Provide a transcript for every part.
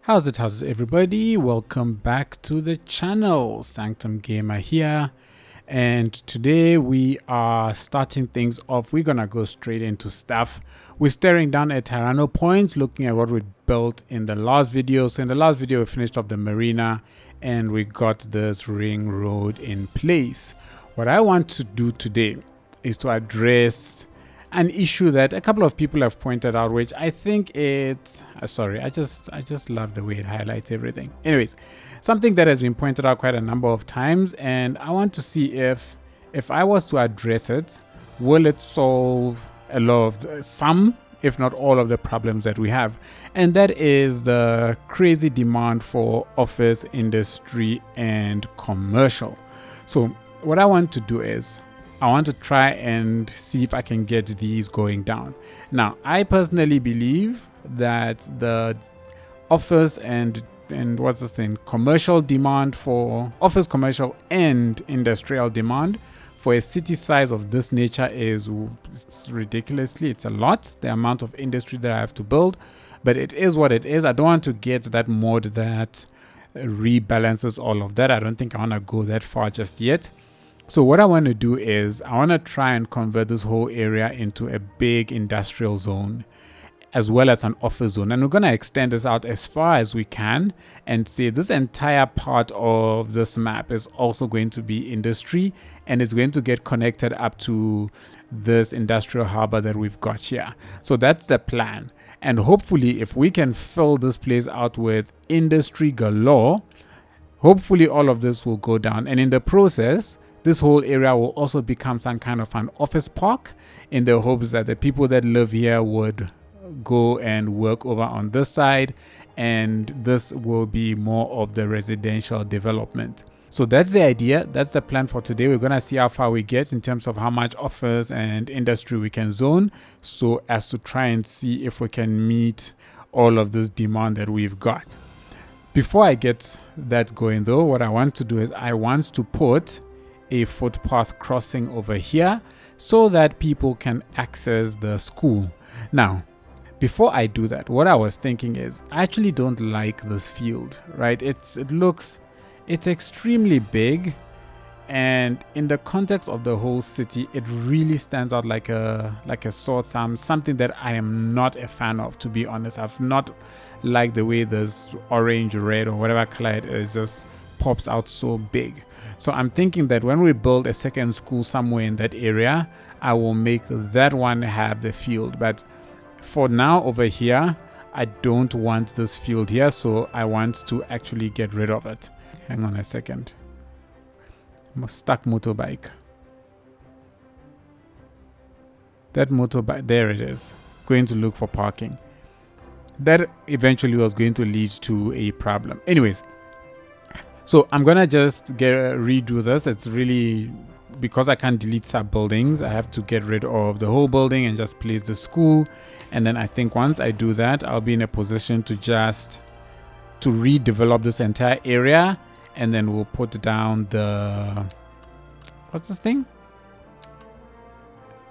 How's it everybody? Welcome back to the channel. Sanctum Gamer here. And today we are starting things off. We're gonna go straight into stuff. We're staring down at Tyranno points, looking at what we built in the last video. So in the last video we finished off the marina and we got this ring road in place. What I want to do today is to address an issue that a couple of people have pointed out, which I think it's I just love the way it highlights everything. Anyways, something that has been pointed out quite a number of times, and I want to see if I was to address it, will it solve a lot of some, if not all, of the problems that we have. And that is the crazy demand for office, industry, and commercial. So what I want to do is I want to try and see if I can get these going down. Now, I personally believe that the office and what's this thing, commercial demand for office, commercial and industrial demand for a city size of this nature is it's a lot, the amount of industry that I have to build, but it is what it is. I don't want to get that mode that rebalances all of that. I don't think I want to go that far just yet. So what I want to do is I want to try and convert this whole area into a big industrial zone as well as an office zone. And we're going to extend this out as far as we can and say this entire part of this map is also going to be industry, and it's going to get connected up to this industrial harbor that we've got here. So that's the plan. And hopefully if we can fill this place out with industry galore, hopefully all of this will go down. And in the process, this whole area will also become some kind of an office park in the hopes that the people that live here would go and work over on this side, and this will be more of the residential development. So that's the idea. That's the plan for today. We're going to see how far we get in terms of how much office and industry we can zone, so as to try and see if we can meet all of this demand that we've got. Before I get that going though, what I want to do is I want to put a footpath crossing over here so that people can access the school. Now, before I do that, what I was thinking is I actually don't like this field, right? It's extremely big, and in the context of the whole city, it really stands out like a sore thumb, something that I am not a fan of, to be honest. I've not liked the way this orange, red, or whatever color it is just pops out so big. So I'm thinking that when we build a second school somewhere in that area, I will make that one have the field. But for now over here, I don't want this field here, so I want to actually get rid of it. Hang on a second. I'm a stuck motorbike. That motorbike, there it is, going to look for parking. That eventually was going to lead to a problem. Anyways, so I'm gonna just redo this. It's really, because I can't delete sub buildings, I have to get rid of the whole building and just place the school. And then I think once I do that, I'll be in a position to redevelop this entire area, and then we'll put down the, what's this thing?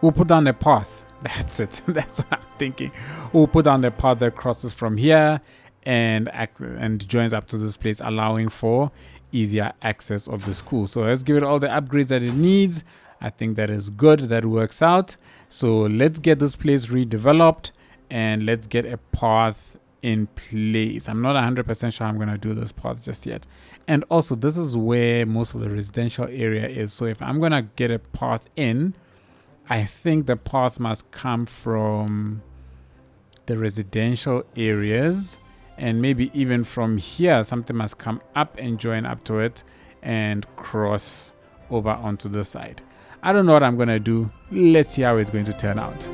We'll put down the path. That's it. That's what I'm thinking. We'll put down the path that crosses from here and joins up to this place, allowing for easier access of the school. So let's give it all the upgrades that it needs. I think that is good. That works out. So let's get this place redeveloped and let's get a path in place. I'm not 100% sure I'm going to do this path just yet. And also, this is where most of the residential area is. So if I'm going to get a path in, I think the path must come from the residential areas. And maybe even from here, something must come up and join up to it and cross over onto the side. I don't know what I'm going to do. Let's see how it's going to turn out.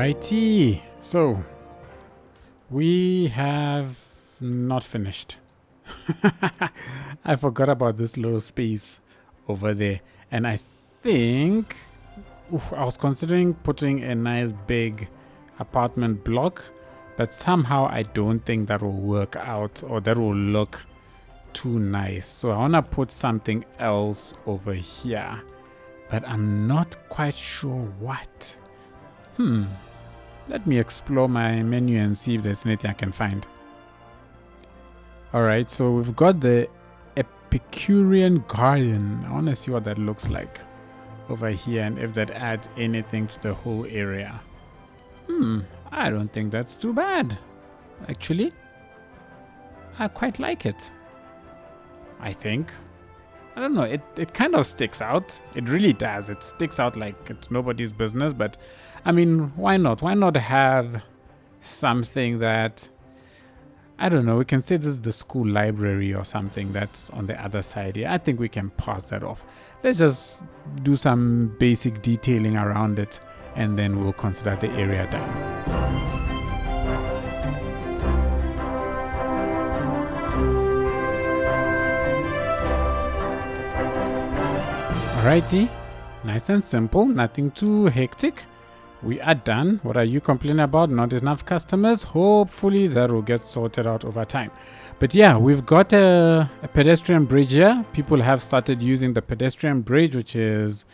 Alrighty, so we have not finished. I forgot about this little space over there, and I think I was considering putting a nice big apartment block, but somehow I don't think that will work out, or that will look too nice. So I want to put something else over here, but I'm not quite sure what. Let me explore my menu and see if there's anything I can find. Alright, so we've got the Epicurean Garden. I want to see what that looks like over here and if that adds anything to the whole area. I don't think that's too bad. Actually, I quite like it. I think. I don't know, it kind of sticks out. It really does. It sticks out like it's nobody's business, but I mean, why not? Why not have something that, I don't know, we can say this is the school library or something that's on the other side here. I think we can pass that off. Let's just do some basic detailing around it and then we'll consider the area done. Alrighty, nice and simple, nothing too hectic. We are done. What are you complaining about? Not enough customers? Hopefully that will get sorted out over time. But yeah, we've got a pedestrian bridge here. People have started using the pedestrian bridge, which is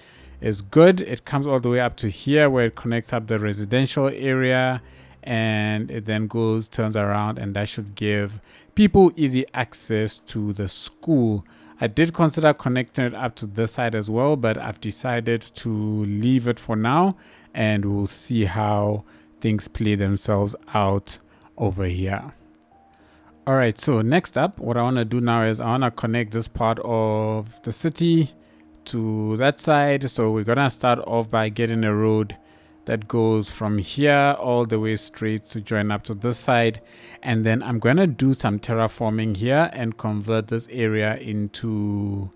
good. It comes all the way up to here where it connects up the residential area, and it then turns around, and that should give people easy access to the school. I did consider connecting it up to this side as well, but I've decided to leave it for now, and we'll see how things play themselves out over here. Alright, so next up, what I want to do now is I want to connect this part of the city to that side. So we're going to start off by getting a road that goes from here all the way straight to join up to this side, and then I'm going to do some terraforming here and convert this area into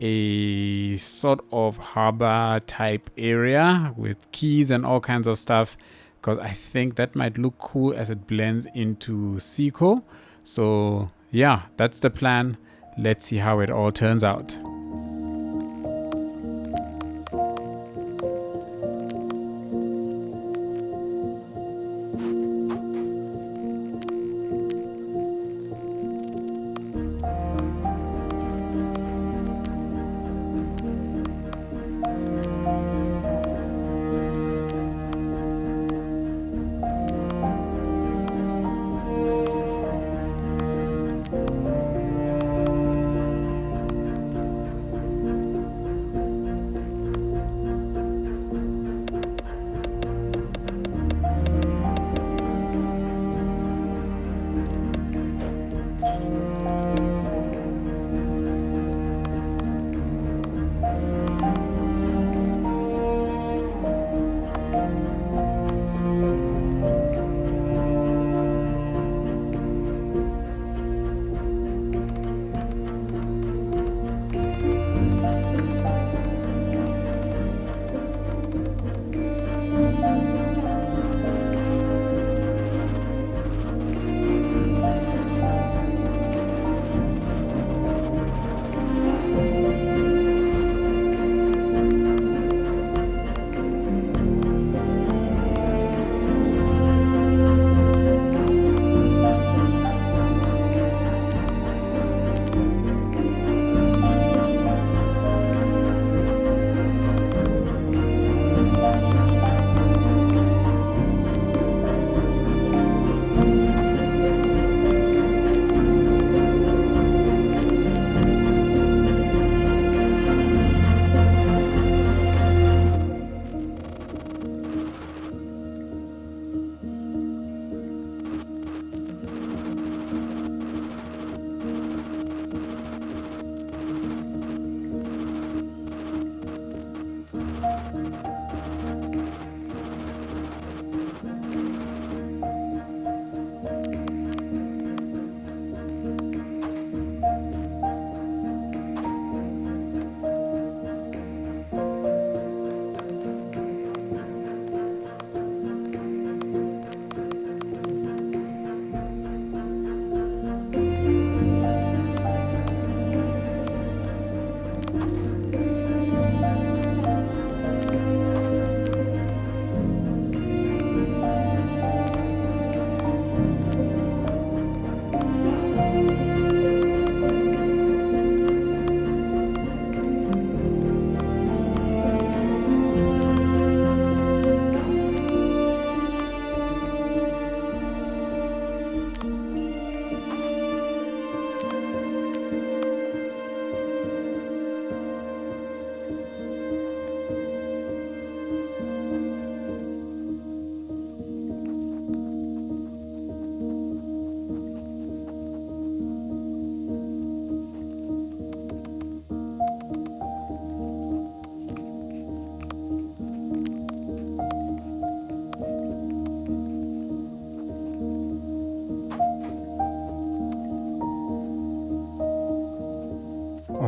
a sort of harbor type area with quays and all kinds of stuff, because I think that might look cool as it blends into Seco. So yeah, that's the plan. Let's see how it all turns out.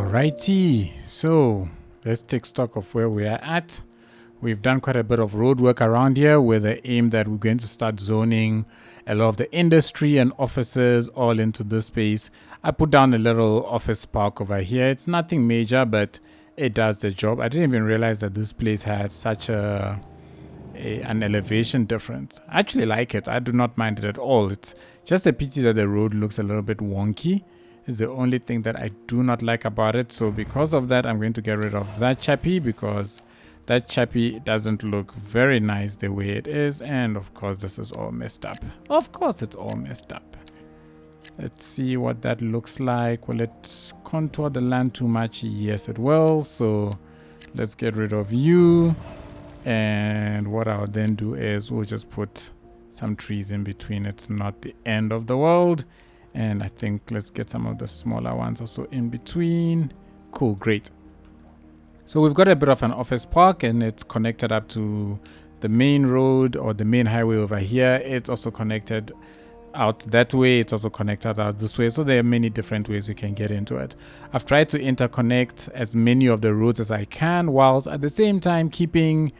Alrighty, so let's take stock of where we are at. We've done quite a bit of road work around here with the aim that we're going to start zoning a lot of the industry and offices all into this space. I put down a little office park over here. It's nothing major, but it does the job. I didn't even realize that this place had such an elevation difference. I actually like it. I do not mind it at all. It's just a pity that the road looks a little bit wonky. It's the only thing that I do not like about it. So because of that, I'm going to get rid of that chappie, because that chappie doesn't look very nice the way it is. And of course, this is all messed up. Of course, it's all messed up. Let's see what that looks like. Will it contour the land too much? Yes, it will. So let's get rid of you. And what I'll then do is we'll just put some trees in between. It's not the end of the world. And I think let's get some of the smaller ones also in between. Cool, great. So we've got a bit of an office park, and it's connected up to the main road or the main highway over here. It's also connected out that way. It's also connected out this way. So there are many different ways you can get into it. I've tried to interconnect as many of the roads as I can, whilst at the same time keeping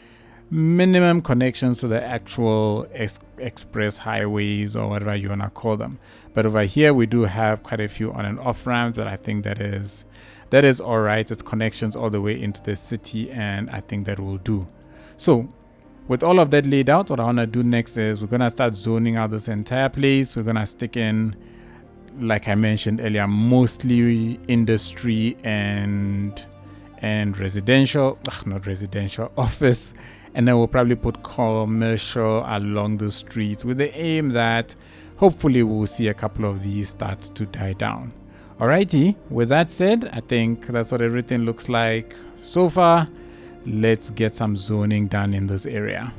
minimum connections to the actual express highways or whatever you want to call them. But over here we do have quite a few on and off ramps, but I think that is all right. It's connections all the way into the city, and I think that will do. So with all of that laid out, what I want to do next is we're going to start zoning out this entire place. We're going to stick in, like I mentioned earlier, mostly industry and residential, not residential, office. And then we'll probably put commercial along the streets with the aim that hopefully we'll see a couple of these start to die down. Alrighty, with that said, I think that's what everything looks like so far. Let's get some zoning done in this area.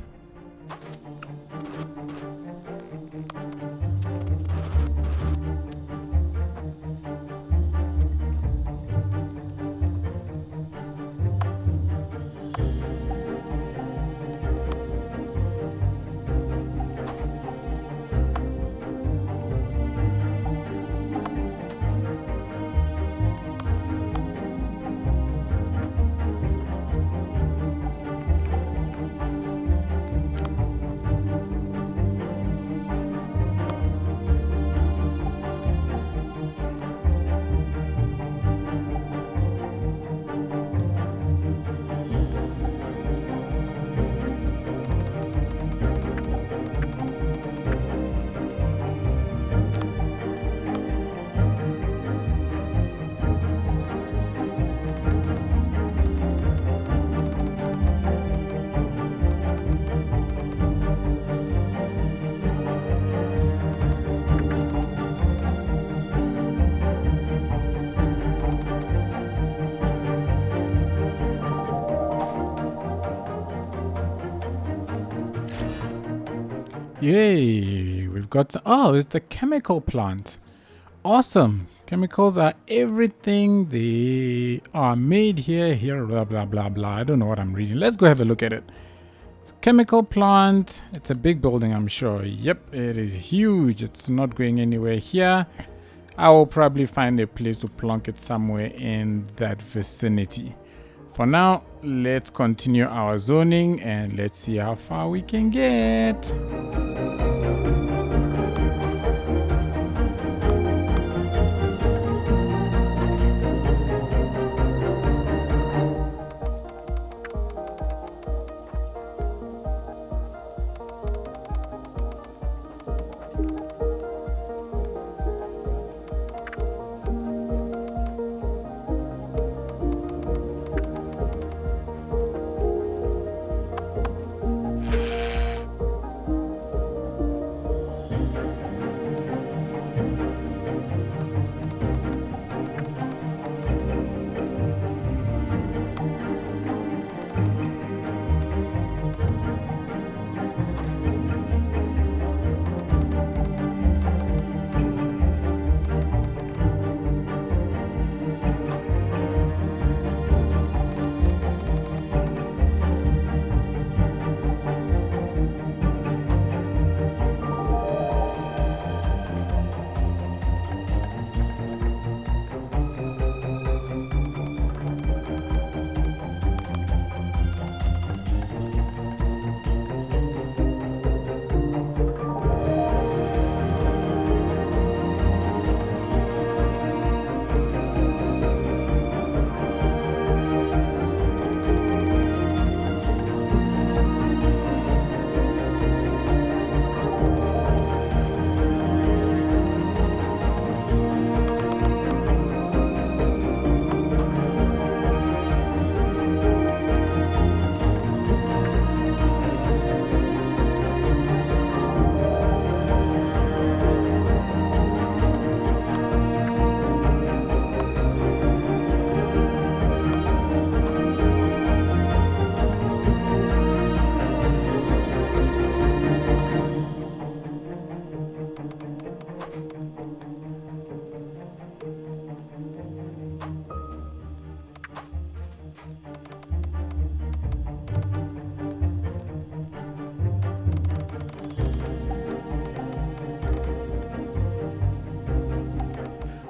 Yay, we've got, oh, it's the chemical plant. Awesome. Chemicals are everything. They are made here, blah, blah, blah, blah. I don't know what I'm reading. Let's go have a look at it. Chemical plant. It's a big building, I'm sure. Yep, it is huge. It's not going anywhere here. I will probably find a place to plonk it somewhere in that vicinity. For now, let's continue our zoning and let's see how far we can get.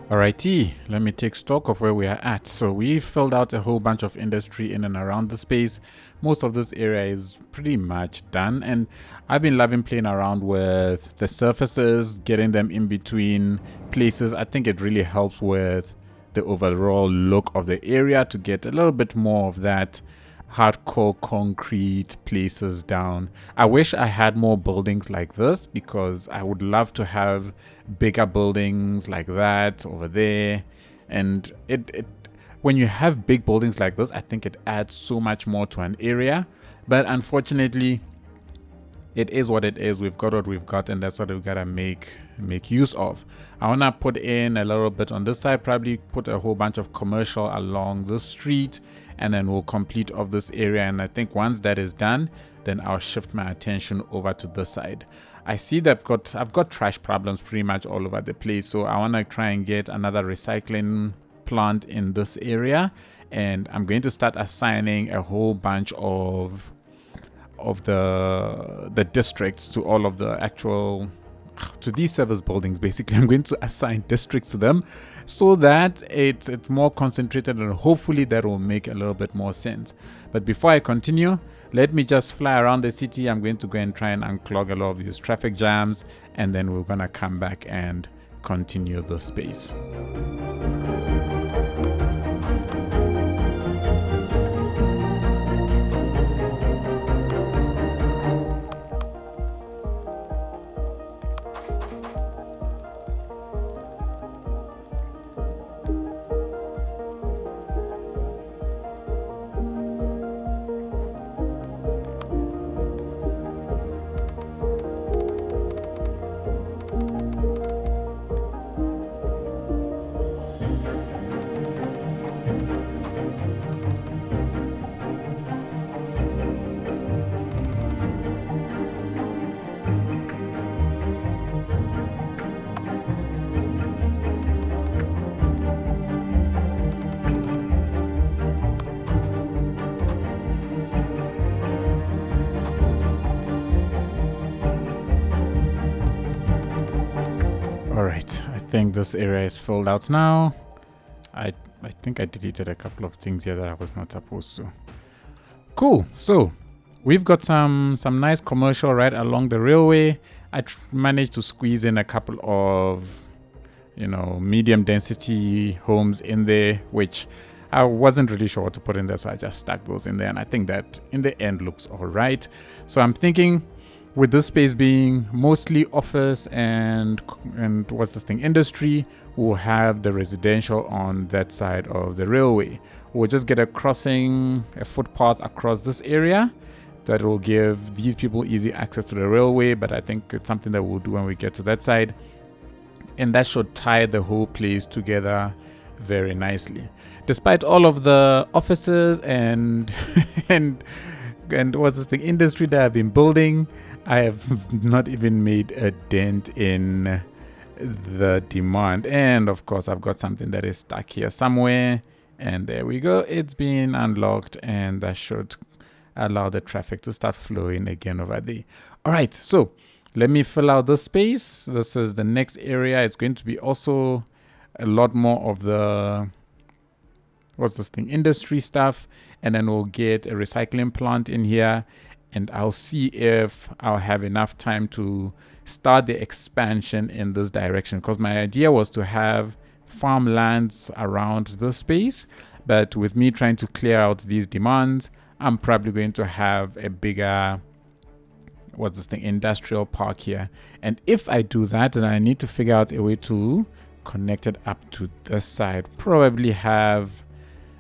Alrighty, let me take stock of where we are at. So we filled out a whole bunch of industry in and around the space. Most of this area is pretty much done, and I've been loving playing around with the surfaces, getting them in between places. I think it really helps with the overall look of the area to get a little bit more of that hardcore concrete places down. I wish I had more buildings like this, because I would love to have bigger buildings like that over there. And it when you have big buildings like this, I think it adds so much more to an area. But unfortunately, it is what it is. We've got what we've got, and that's what we've got to make use of. I want to put in a little bit on this side, probably put a whole bunch of commercial along the street, and then we'll complete off this area. And I think once that is done, then I'll shift my attention over to this side. I see that I've got trash problems pretty much all over the place, so I want to try and get another recycling plant in this area, and I'm going to start assigning a whole bunch of the districts to all of the actual to these service buildings. Basically, I'm going to assign districts to them so that it's more concentrated, and hopefully that will make a little bit more sense. But before I continue, let me just fly around the city. I'm going to go and try and unclog a lot of these traffic jams, and then we're gonna come back and continue the space. Alright, I think this area is filled out now. I think I deleted a couple of things here that I was not supposed to. Cool. So we've got some nice commercial right along the railway. I managed to squeeze in a couple of, medium density homes in there, which I wasn't really sure what to put in there, so I just stuck those in there, and I think that in the end looks all right. So I'm thinking, with this space being mostly office and industry, we'll have the residential on that side of the railway. We'll just get a footpath across this area that will give these people easy access to the railway, but I think it's something that we'll do when we get to that side. And that should tie the whole place together very nicely. Despite all of the offices and industry that I've been building, I have not even made a dent in the demand. And of course, I've got something that is stuck here somewhere. And there we go. It's been unlocked, and that should allow the traffic to start flowing again over there. All right, so let me fill out this space. This is the next area. It's going to be also a lot more of the industry stuff, and then we'll get a recycling plant in here. And I'll see if I'll have enough time to start the expansion in this direction, because my idea was to have farmlands around the space, but with me trying to clear out these demands, I'm probably going to have a bigger industrial park here. And if I do that, then I need to figure out a way to connect it up to this side. Probably have,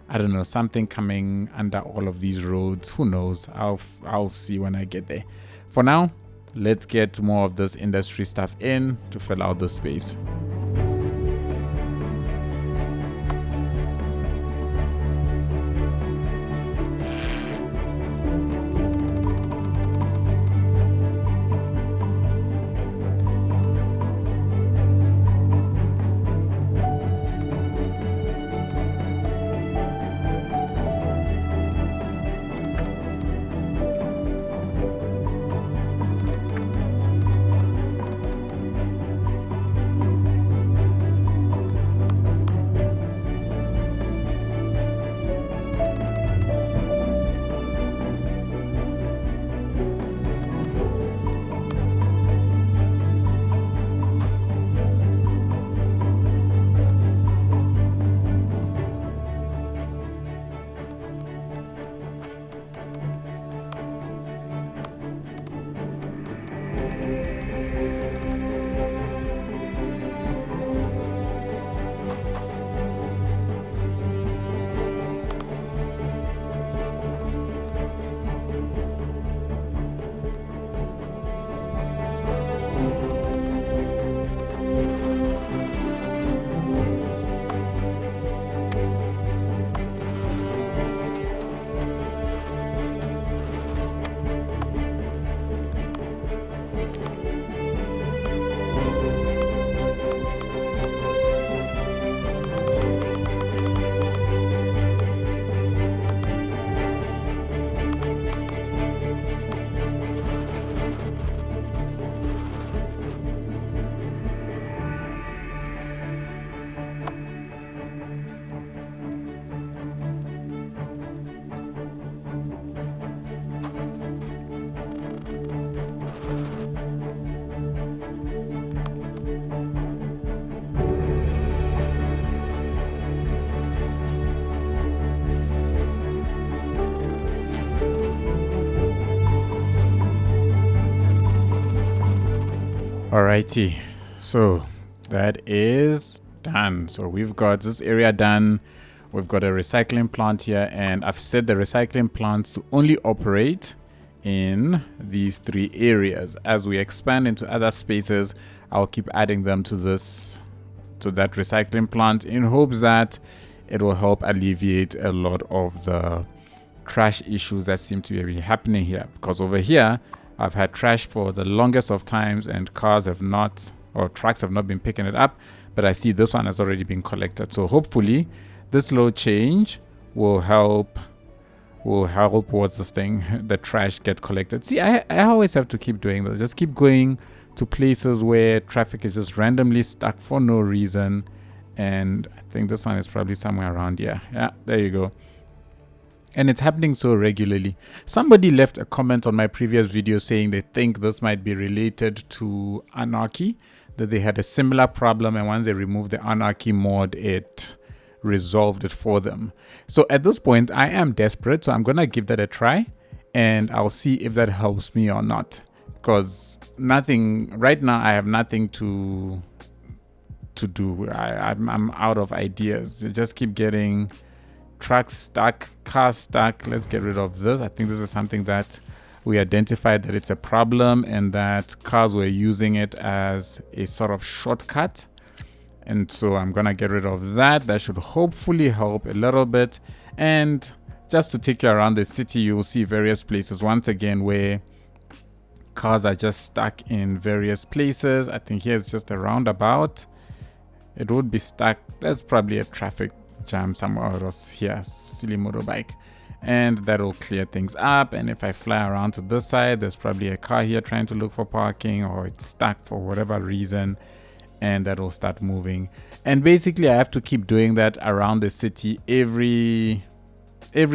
I don't know, something coming under all of these roads. Who knows? I'll see when I get there. For now, let's get more of this industry stuff in to fill out the space. Alrighty, so that is done. So we've got this area done. We've got a recycling plant here, and I've set the recycling plants to only operate in these 3 areas. As we expand into other spaces, I'll keep adding them to that recycling plant in hopes that it will help alleviate a lot of the trash issues that seem to be happening here. Because over here, I've had trash for the longest of times, and cars have not, or trucks have not been picking it up, but I see this one has already been collected. So hopefully this little change will help what's this thing, the trash get collected. See, I always have to keep doing this. Just keep going to places where traffic is just randomly stuck for no reason. And I think this one is probably somewhere around here. Yeah, there you go. And it's happening so regularly. Somebody left a comment on my previous video saying they think this might be related to Anarchy, that they had a similar problem, and once they removed the Anarchy mod, it resolved it for them. So at this point, I am desperate, so I'm gonna give that a try, and I'll see if that helps me or not. Because right now, I have nothing to do. I'm out of ideas. You just keep getting trucks stuck, cars stuck. Let's get rid of this. I think this is something that we identified that it's a problem, and that cars were using it as a sort of shortcut. And so I'm gonna get rid of that. That should hopefully help a little bit. And just to take you around the city, you will see various places once again where cars are just stuck in various places. I think here's just a roundabout. It would be stuck. There's probably a traffic jam somewhere else here. Silly motorbike. And that will clear things up. And if I fly around to this side, there's probably a car here trying to look for parking, or it's stuck for whatever reason, and that will start moving. And basically I have to keep doing that around the city every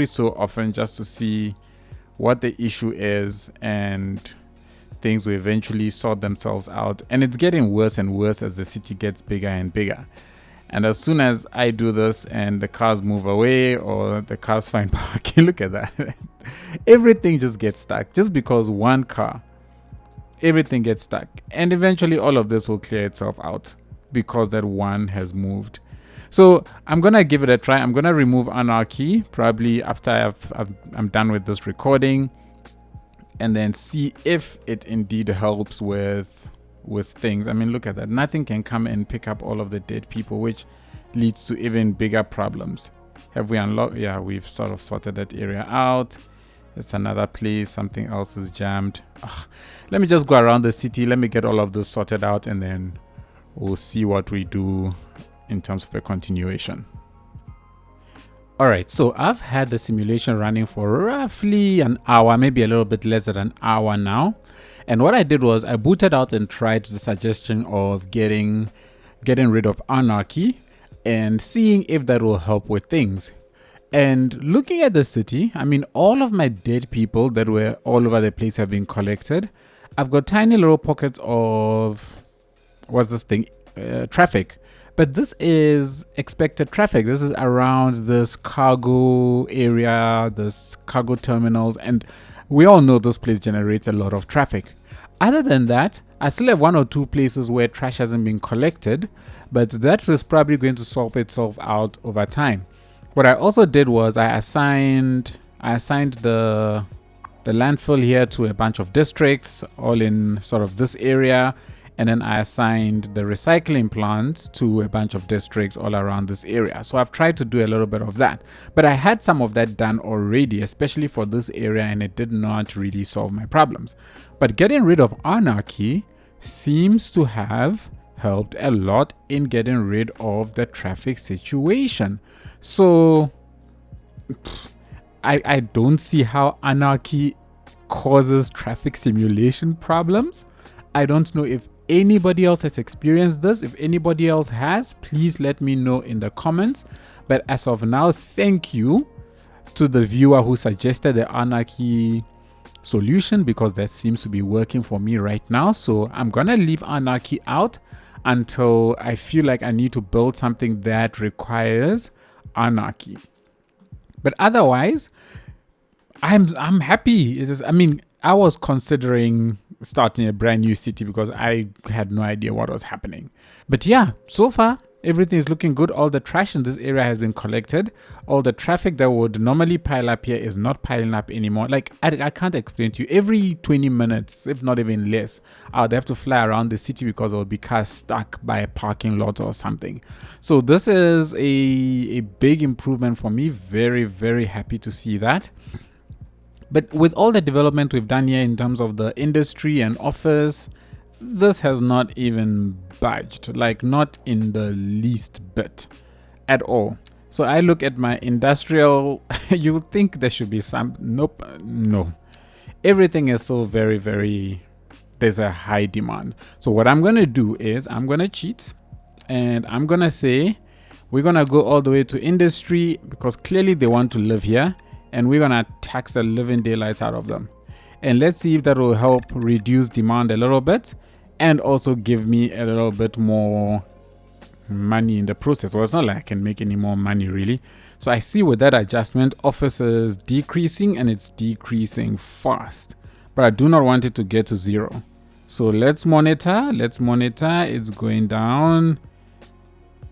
so often, just to see what the issue is, and things will eventually sort themselves out. And it's getting worse and worse as the city gets bigger and bigger. And as soon as I do this and the cars move away, or the cars find parking, look at that. Everything just gets stuck just because one car. Everything gets stuck, and eventually all of this will clear itself out because that one has moved. So I'm gonna give it a try. I'm gonna remove Anarchy probably after I'm done with this recording, and then see if it indeed helps with things. I mean, look at that. Nothing can come and pick up all of the dead people, which leads to even bigger problems. Have we unlocked? Yeah, we've sort of sorted that area out. It's another place. Something else is jammed. Ugh. Let me just go around the city. Let me get all of this sorted out, and then we'll see what we do in terms of a continuation. Alright, so I've had the simulation running for roughly an hour, maybe a little bit less than an hour now. And what I did was I booted out and tried the suggestion of getting rid of Anarchy and seeing if that will help with things. And looking at the city, I mean, all of my dead people that were all over the place have been collected. I've got tiny little pockets of, what's this thing? Traffic. But this is expected traffic. This is around this cargo area, this cargo terminals, and we all know this place generates a lot of traffic. Other than that, I still have 1 or 2 places where trash hasn't been collected, but that is probably going to solve itself out over time. What I also did was I assigned the landfill here to a bunch of districts, all in sort of this area. And then I assigned the recycling plant to a bunch of districts all around this area. So I've tried to do a little bit of that. But I had some of that done already, especially for this area, and it did not really solve my problems. But getting rid of Anarchy seems to have helped a lot in getting rid of the traffic situation. So I don't see how Anarchy causes traffic simulation problems. I don't know if anybody else has experienced this. If anybody else has, please let me know in the comments. But as of now, thank you to the viewer who suggested the Anarchy solution, because that seems to be working for me right now. So I'm gonna leave Anarchy out until I feel like I need to build something that requires Anarchy. But otherwise, I'm happy. I mean, I was considering starting a brand new city because I had no idea what was happening. But yeah, so far everything is looking good. All the trash in this area has been collected. All the traffic that would normally pile up here is not piling up anymore. Like, I can't explain to you. Every 20 minutes, if not even less, I would have to fly around the city because there would be cars stuck by a parking lot or something. So this is a big improvement for me. Very, very happy to see that. But with all the development we've done here in terms of the industry and office, this has not even budged, like not in the least bit at all. So I look at my industrial, you would think there should be some, nope, no. Everything is so very, very, there's a high demand. So what I'm going to do is I'm going to cheat and I'm going to say we're going to go all the way to industry because clearly they want to live here and we're going to tax the living daylights out of them. And let's see if that will help reduce demand a little bit and also give me a little bit more money in the process. Well, it's not like I can make any more money really. So I see with that adjustment, office is decreasing and it's decreasing fast. But I do not want it to get to 0. So let's monitor. It's going down.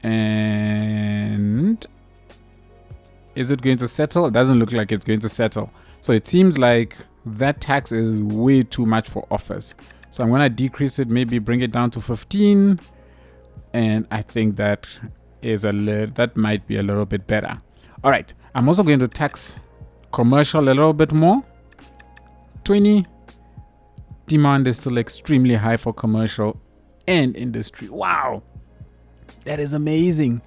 And is it going to settle? It doesn't look like it's going to settle. So it seems like that tax is way too much for office. So I'm going to decrease it, maybe bring it down to 15. And I think that might be a little bit better. All right. I'm also going to tax commercial a little bit more. 20. Demand is still extremely high for commercial and industry. Wow. That is amazing.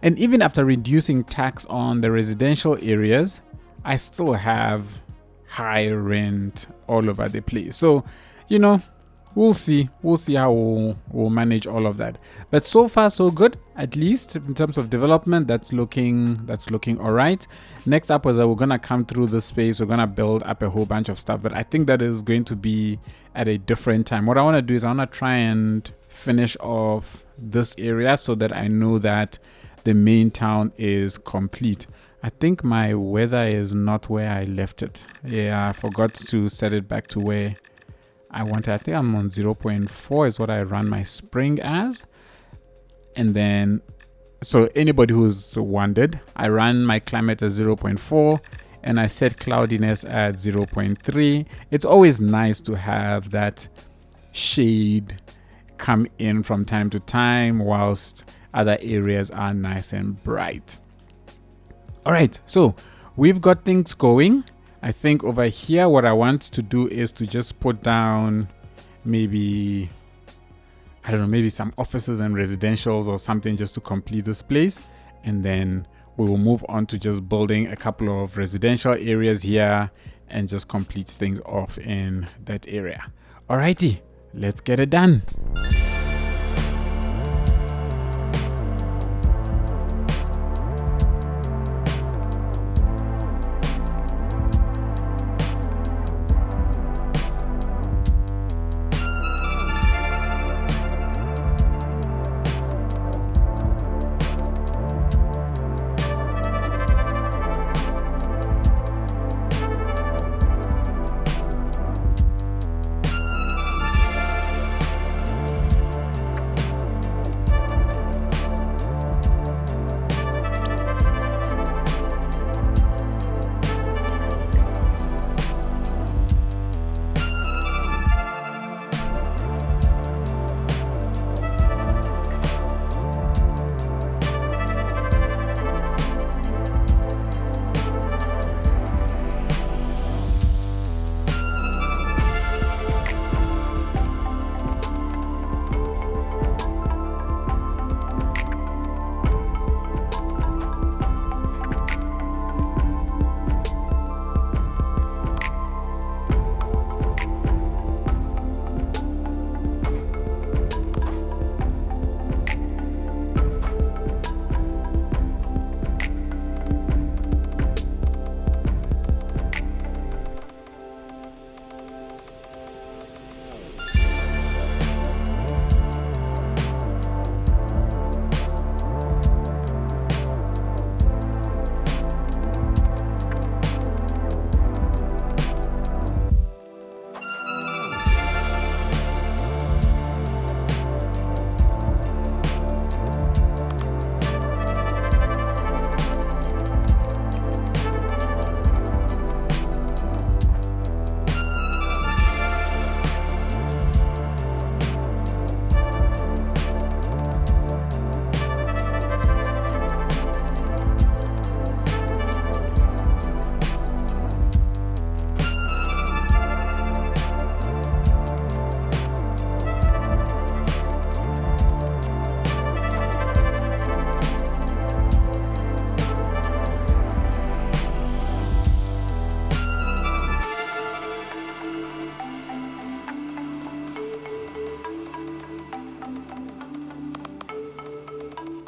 And even after reducing tax on the residential areas, I still have high rent all over the place. So, you know, we'll see how we'll manage all of that. But so far so good. At least in terms of development, that's looking all right. Next up is that we're gonna come through this space. We're gonna build up a whole bunch of stuff, but I think that is going to be at a different time. What I want to do is I want to try and finish off this area so that I know that the main town is complete. I think my weather is not where I left it. Yeah, I forgot to set it back to where I wanted. I think I'm on 0.4 is what I run my spring as. And then, so anybody who's wondered, I run my climate as 0.4 and I set cloudiness at 0.3. It's always nice to have that shade come in from time to time whilst other areas are nice and bright. All right, so we've got things going. I think over here, what I want to do is to just put down maybe, I don't know, maybe some offices and residentials or something just to complete this place. And then we will move on to just building a couple of residential areas here and just complete things off in that area. Alrighty, let's get it done.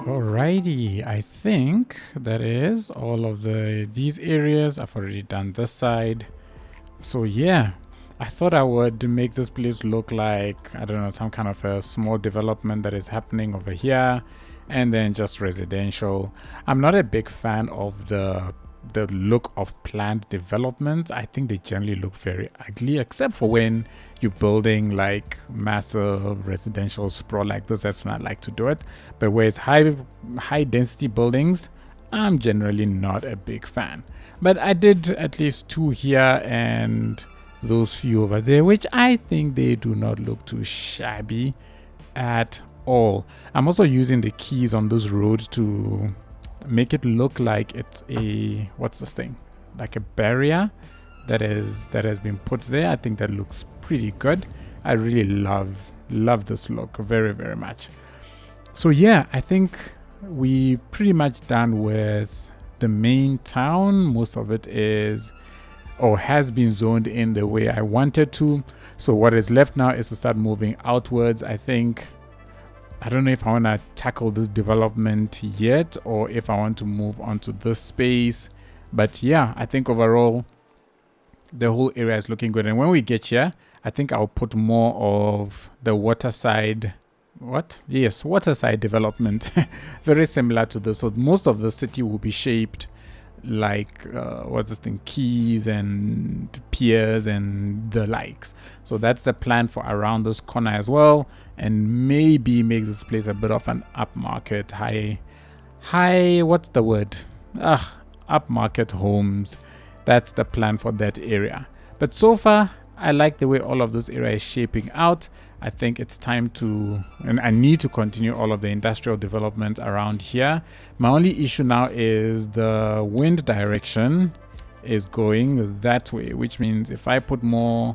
Alrighty, I think that is all of these areas. I've already done this side. So yeah, I thought I would make this place look like, I don't know, some kind of a small development that is happening over here, and then just residential. I'm not a big fan of the look of planned development. I think they generally look very ugly, except for when you're building like massive residential sprawl like this. That's when I like to do it. But where it's high density buildings, I'm generally not a big fan. But I did at least 2 here and those few over there, which I think they do not look too shabby at all. I'm also using the keys on this road to make it look like it's a, what's this thing, like a barrier that has been put there. I think that looks pretty good. I really love this look very, very much. So yeah, I think we pretty much done with the main town. Most of it is or has been zoned in the way I wanted to. So what is left now is to start moving outwards. I don't know if I want to tackle this development yet or if I want to move on to this space. But yeah, I think overall, the whole area is looking good. And when we get here, I think I'll put more of the waterside. Waterside development. Very similar to this. So most of the city will be shaped like quays and piers and the likes. So that's the plan for around this corner as well, and maybe make this place a bit of an upmarket upmarket homes. That's the plan for that area. But so far I like the way all of this area is shaping out. I think it's time to, and I need to continue all of the industrial development around here. My only issue now is the wind direction is going that way, which means if I put more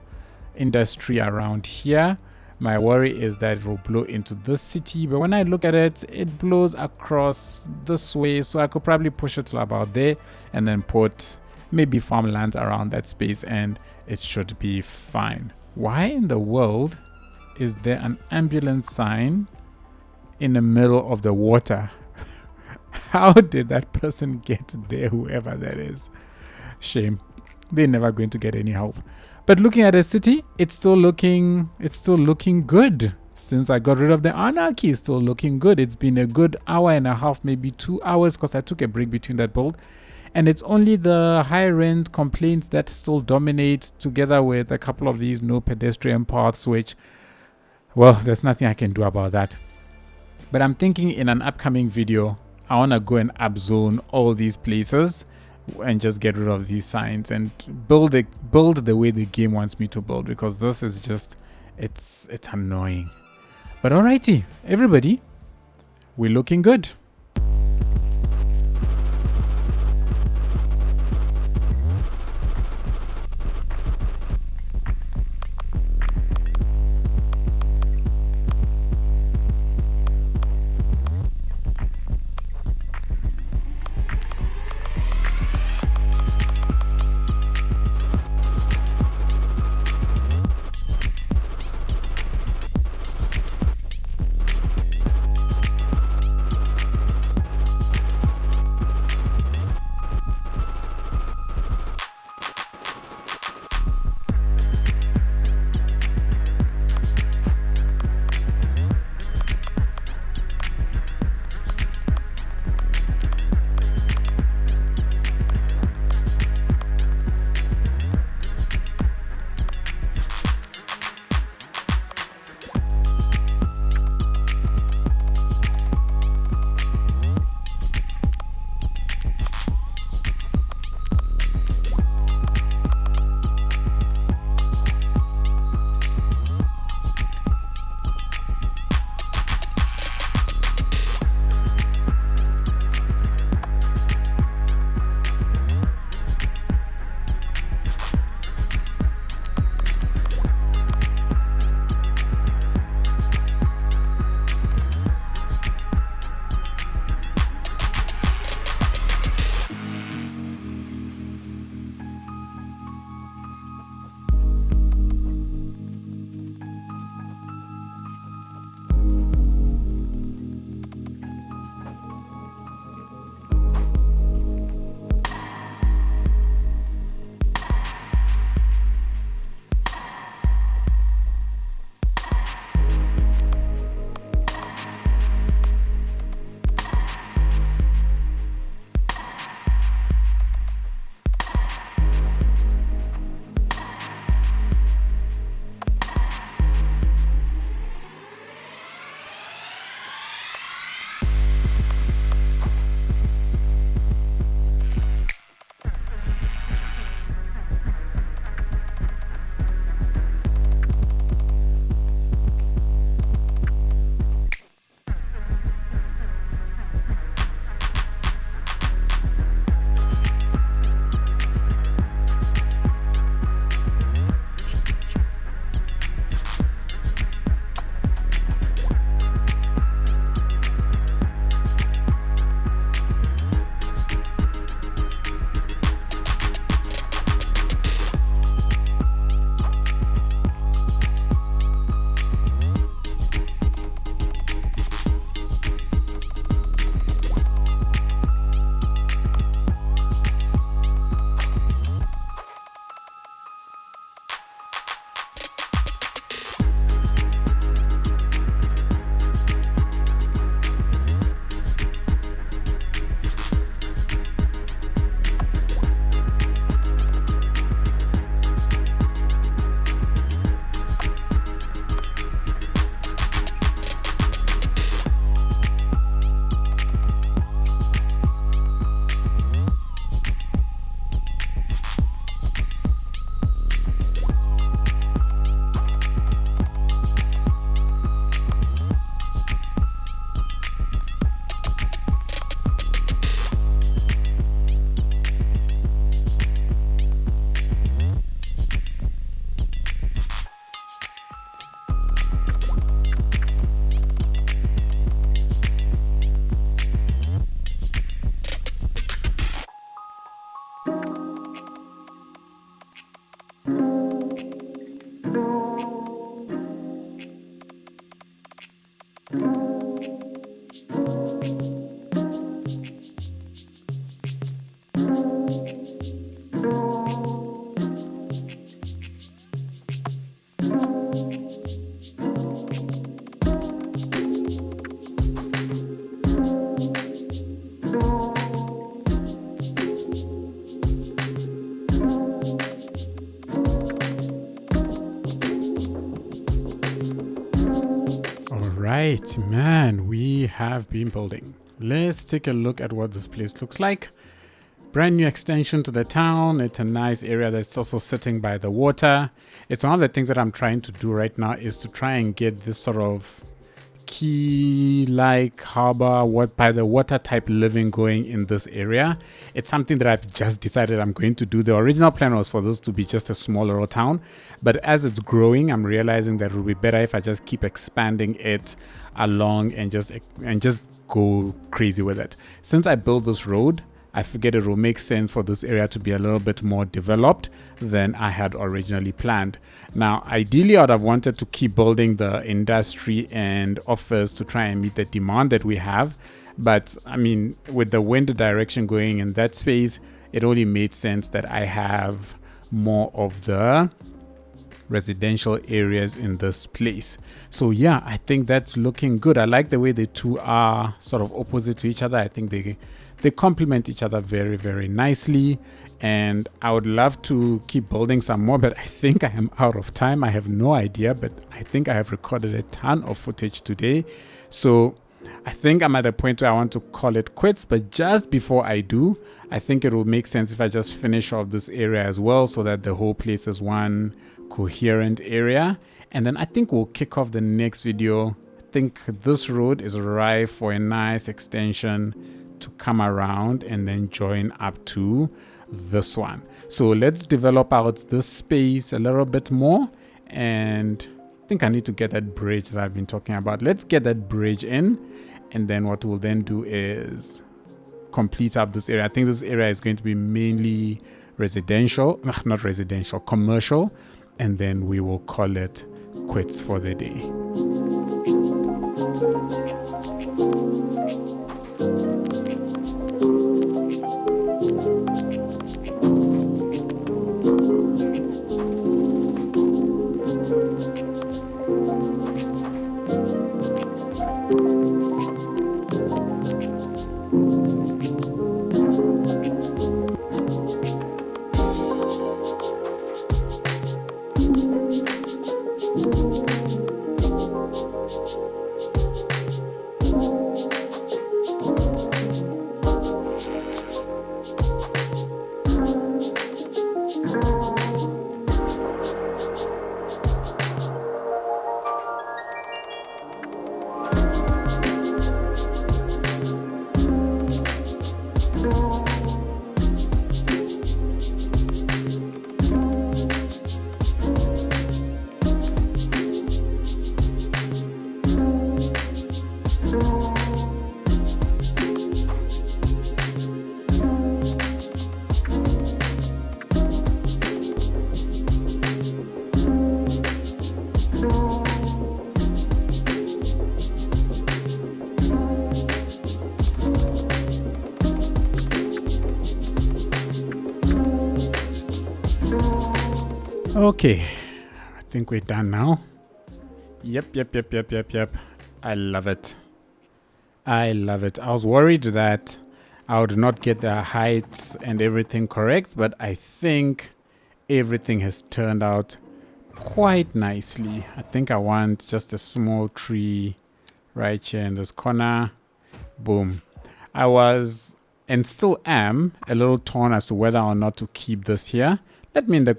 industry around here, my worry is that it will blow into this city. But when I look at it, it blows across this way. So I could probably push it to about there and then put maybe farmlands around that space and it should be fine. Why in the world is there an ambulance sign in the middle of the water? How did that person get there, whoever that is? Shame. They're never going to get any help. But looking at the city, it's still looking good. Since I got rid of the Anarchy, it's still looking good. It's been a good hour and a half, maybe 2 hours, because I took a break between that build. And it's only the high rent complaints that still dominate, together with a couple of these no pedestrian paths, which, well, there's nothing I can do about that. But I'm thinking in an upcoming video, I want to go and upzone all these places and just get rid of these signs and build the way the game wants me to build, because this is just, it's annoying. But alrighty, everybody, we're looking good. right, man, we have been building. Let's take a look at what this place looks like. Brand new extension to the town. It's a nice area that's also sitting by the water. It's one of the things that I'm trying to do right now is to try and get this sort of key-like harbor by the water type living going in this area. It's something that I've just decided I'm going to do. The original plan was for this to be just a small little town, but as it's growing, I'm realizing that it would be better if I just keep expanding it along and just go crazy with it. Since I built this road, I figured it will make sense for this area to be a little bit more developed than I had originally planned. Now, ideally, I would have wanted to keep building the industry and office to try and meet the demand that we have. But I mean, with the wind direction going in that space, it only made sense that I have more of the residential areas in this place. So yeah, I think that's looking good. I like the way the two are sort of opposite to each other. I think they complement each other very, very nicely, and I would love to keep building some more, but I think I am out of time. I have no idea, but I think I have recorded a ton of footage today, so I think I'm at a point where I want to call it quits. But just before I do, I think it will make sense if I just finish off this area as well, so that the whole place is one coherent area. And then I think we'll kick off the next video. I think this road is ripe for a nice extension to come around and then join up to this one. So let's develop out this space a little bit more, and I think I need to get that bridge that I've been talking about. Let's get that bridge in, and then what we'll then do is complete up this area. I think this area is going to be mainly residential, not residential, commercial, and then we will call it quits for the day. Okay, I think we're done now. Yep. I love it. I was worried that I would not get the heights and everything correct, but I think everything has turned out quite nicely. I think I want just a small tree right here in this corner. Boom. I was, and still am, a little torn as to whether or not to keep this here. Let me know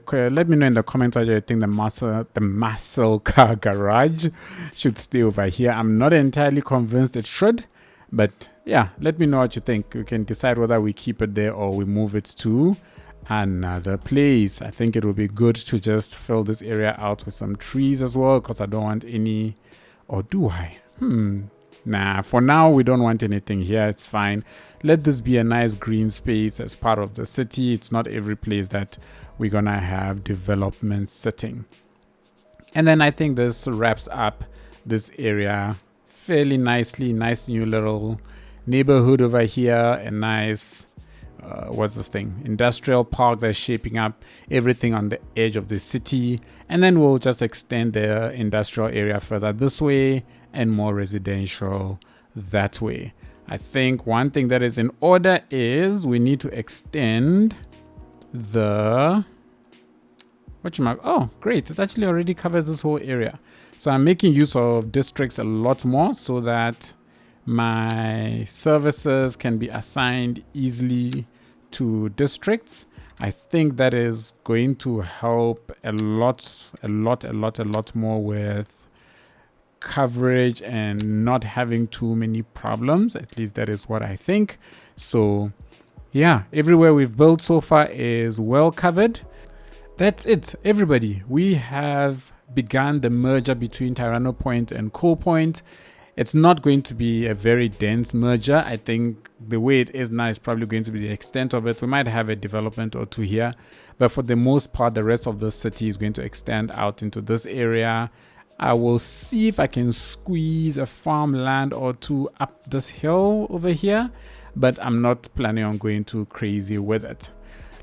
in the comments whether you think the muscle car garage should stay over here. I'm not entirely convinced it should, but yeah, let me know what you think. We can decide whether we keep it there or we move it to another place. I think it would be good to just fill this area out with some trees as well, because I don't want any, or do I? Nah, for now we don't want anything here. It's fine. Let this be a nice green space as part of the city. It's not every place that we're gonna have development sitting. And then I think this wraps up this area fairly nicely. Nice new little neighborhood over here. A nice what's this thing, industrial park that's shaping up, everything on the edge of the city. And then we'll just extend the industrial area further this way and more residential that way. I think one thing that is in order is we need to extend the, oh great, it actually already covers this whole area. So I'm making use of districts a lot more so that my services can be assigned easily to districts. I think that is going to help a lot more with coverage and not having too many problems. At least that is what I think. So yeah, everywhere we've built so far is well covered. That's it, everybody. We have begun the merger between Tyranno Point and Coal Point. It's not going to be a very dense merger. I think the way it is now is probably going to be the extent of it. We might have a development or two here, but for the most part, the rest of the city is going to extend out into this area. I will see if I can squeeze a farmland or two up this hill over here, but I'm not planning on going too crazy with it.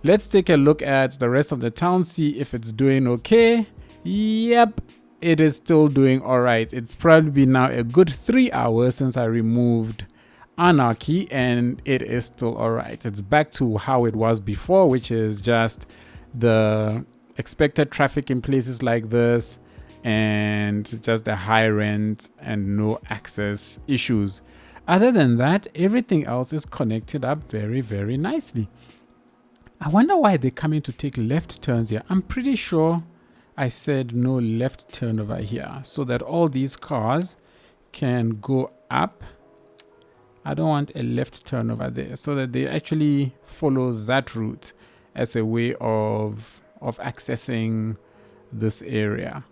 Let's take a look at the rest of the town, see if it's doing okay. Yep, it is still doing all right. It's probably been now a good 3 hours since I removed Anarchy, and it is still all right. It's back to how it was before, which is just the expected traffic in places like this and just the high rent and no access issues. Other than that, everything else is connected up very, very nicely. I wonder why they're coming to take left turns here. I'm pretty sure I said no left turn over here so that all these cars can go up. I don't want a left turn over there, so that they actually follow that route as a way of accessing this area.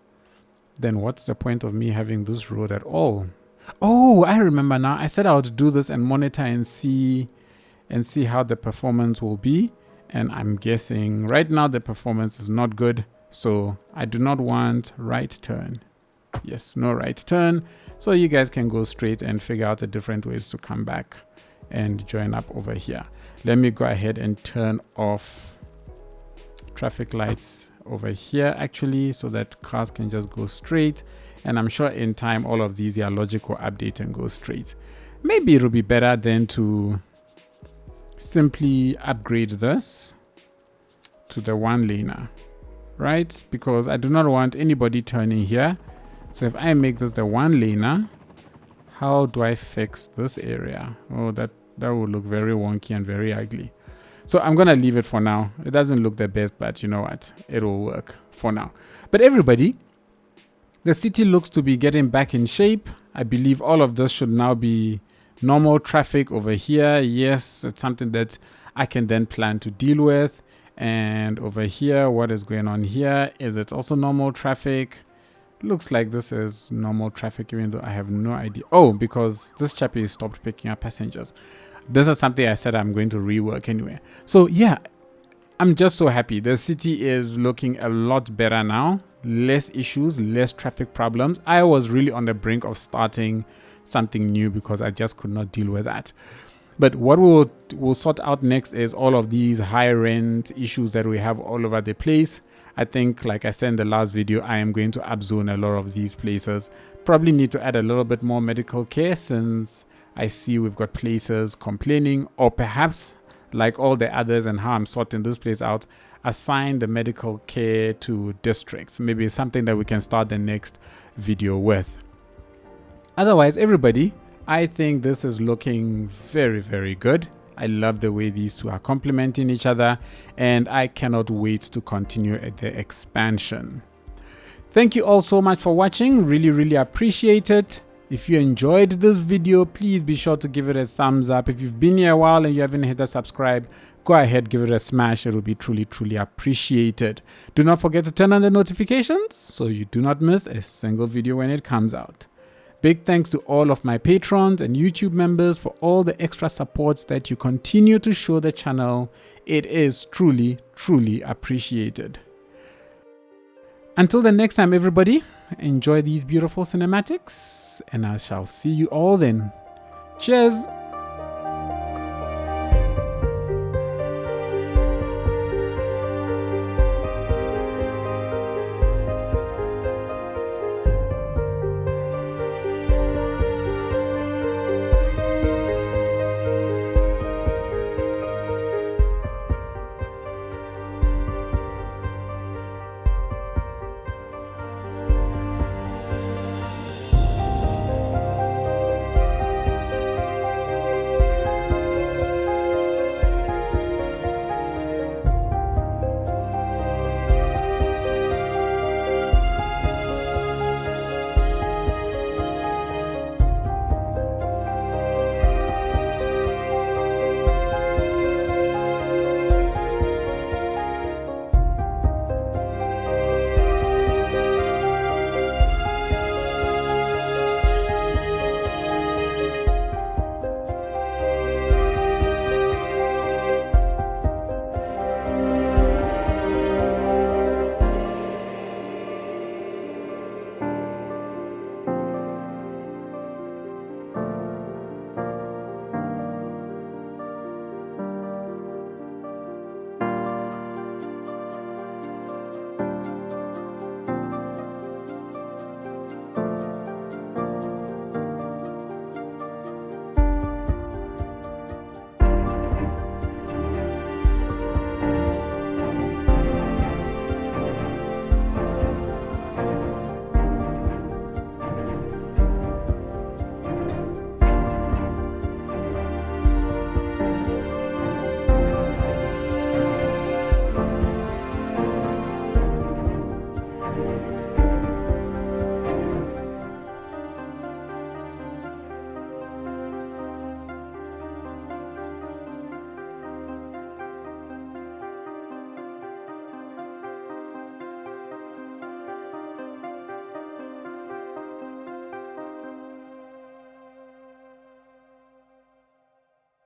Then what's the point of me having this road at all? Oh, I remember now. I said I would do this and monitor and see how the performance will be. And I'm guessing right now the performance is not good. So I do not want right turn. Yes, no right turn. So you guys can go straight and figure out the different ways to come back and join up over here. Let me go ahead and turn off traffic lights over here actually, so that cars can just go straight. And I'm sure in time all of these are logic will update and go straight. Maybe it'll be better than to simply upgrade this to the one laner, right? Because I do not want anybody turning here. So if I make this the one laner, how do I fix this area? Oh, that will look very wonky and very ugly. So I'm gonna leave it for now. It doesn't look the best, but you know what, it will work for now. But everybody, the city looks to be getting back in shape. I believe all of this should now be normal traffic over here. Yes, it's something that I can then plan to deal with. And over here, what is going on here? Is it also normal traffic? Looks like this is normal traffic, even though I have no idea. Oh, because this chappie stopped picking up passengers. This is something I said I'm going to rework anyway. So yeah, I'm just so happy. The city is looking a lot better now. Less issues, less traffic problems. I was really on the brink of starting something new because I just could not deal with that. But what we'll sort out next is all of these high rent issues that we have all over the place. I think, like I said in the last video, I am going to upzone a lot of these places. Probably need to add a little bit more medical care, since I see we've got places complaining, or perhaps like all the others and how I'm sorting this place out, assign the medical care to districts. Maybe something that we can start the next video with. Otherwise, everybody, I think this is looking very, very good. I love the way these two are complementing each other, and I cannot wait to continue at the expansion. Thank you all so much for watching. Really, really appreciate it. If you enjoyed this video, please be sure to give it a thumbs up. If you've been here a while and you haven't hit the subscribe, go ahead, give it a smash. It will be truly, truly appreciated. Do not forget to turn on the notifications so you do not miss a single video when it comes out. Big thanks to all of my patrons and YouTube members for all the extra supports that you continue to show the channel. It is truly, truly appreciated. Until the next time, everybody, enjoy these beautiful cinematics, and I shall see you all then. Cheers!